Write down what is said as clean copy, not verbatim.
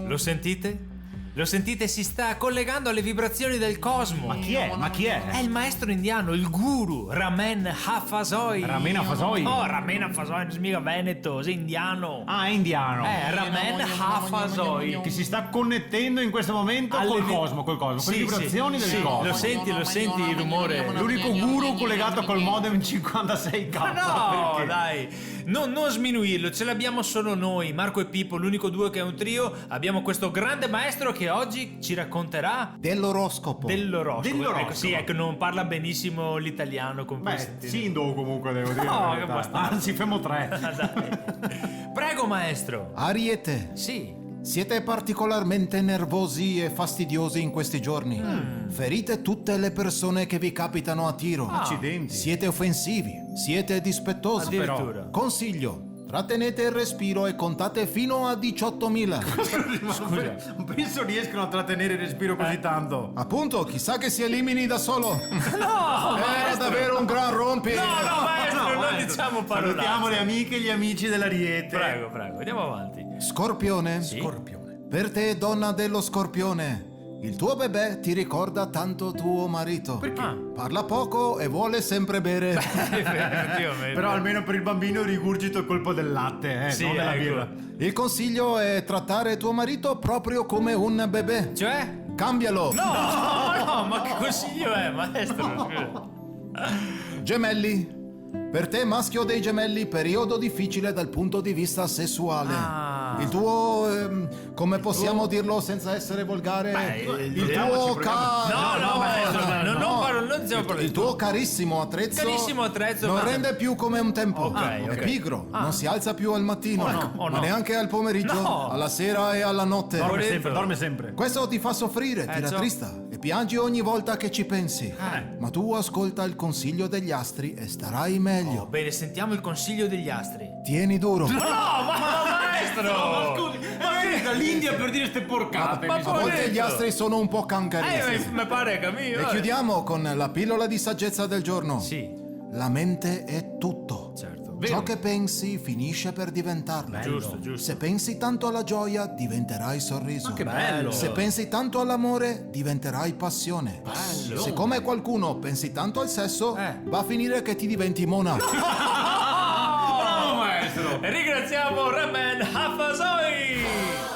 Lo sentite? Lo sentite? Si sta collegando alle vibrazioni del cosmo. Ma chi è? È il maestro indiano, il guru Ramen Hafazoi. Ramen Hafazoi? Oh, Ramen Hafazoi, non si mica veneto, sei indiano. Ah, è indiano. Ramen Hafazoi. Che si sta connettendo in questo momento col cosmo, con le vibrazioni del cosmo. Lo senti il rumore? L'unico guru collegato col modem 56K. Ma no, Perché? dai. Non sminuirlo, ce l'abbiamo solo noi, Marco e Pippo, l'unico duo che è un trio. Abbiamo questo grande maestro che oggi ci racconterà dell'oroscopo. Ecco, sì, ecco, non parla benissimo l'italiano con Beh, Sindo comunque devo dire. No, la che verità. bastardo. Anzi, femo 3. Dai. Prego, maestro. Ariete, Sì. siete particolarmente nervosi e fastidiosi in questi giorni. Ferite tutte le persone che vi capitano a tiro. Accidenti. Siete offensivi, siete dispettosi. Addirittura. Consiglio: trattenete il respiro e contate fino a 18.000. Scusa. Non penso riescono a trattenere il respiro così tanto. Appunto, chissà che si elimini da solo. No, Era davvero un gran rompi. No, maestro, non maestro. diciamo parolacce. Salutiamo le amiche e gli amici dell'Ariete. Prego, andiamo avanti. Scorpione. Sì? Per te, donna dello Scorpione, il tuo bebè ti ricorda tanto tuo marito. Perché? Parla poco e vuole sempre bere. Effettivamente. Però almeno per il bambino rigurgito è colpo del latte, Sì, non della ecco. birra. Il consiglio è trattare tuo marito proprio come un bebè. Cioè? Cambialo. No, ma che consiglio è, maestro? Scusa. Gemelli. Per te, maschio dei gemelli, periodo difficile dal punto di vista sessuale. Il tuo, come possiamo dirlo senza essere volgare? Il tuo maestro, non stiamo parlando. Il tuo carissimo attrezzo, non ma- rende più come un tempo. Ok. È pigro, non si alza più al mattino, no. ma neanche al pomeriggio, No. alla sera e alla notte. Dorme sempre. Questo ti fa soffrire, ti ciò. rattrista e piangi ogni volta che ci pensi. Ma tu ascolta il consiglio degli astri e starai meglio. Bene, sentiamo il consiglio degli astri. Tieni duro. Maestro! Scusi, ma vieni dall'India per dire ste porcate. Ma mi A sono- volte gli astri sono un po' cancarizi. Mi pare che E chiudiamo con la pillola di saggezza del giorno. Sì, La mente è tutto. certo. Ciò che pensi finisce per diventarlo. Giusto. Se pensi tanto alla gioia, diventerai sorriso. Che bello. Se pensi tanto all'amore, diventerai passione. Se come qualcuno pensi tanto al sesso, va a finire che ti diventi mona. Bravo maestro. E ringraziamo Ramen Hafazoi!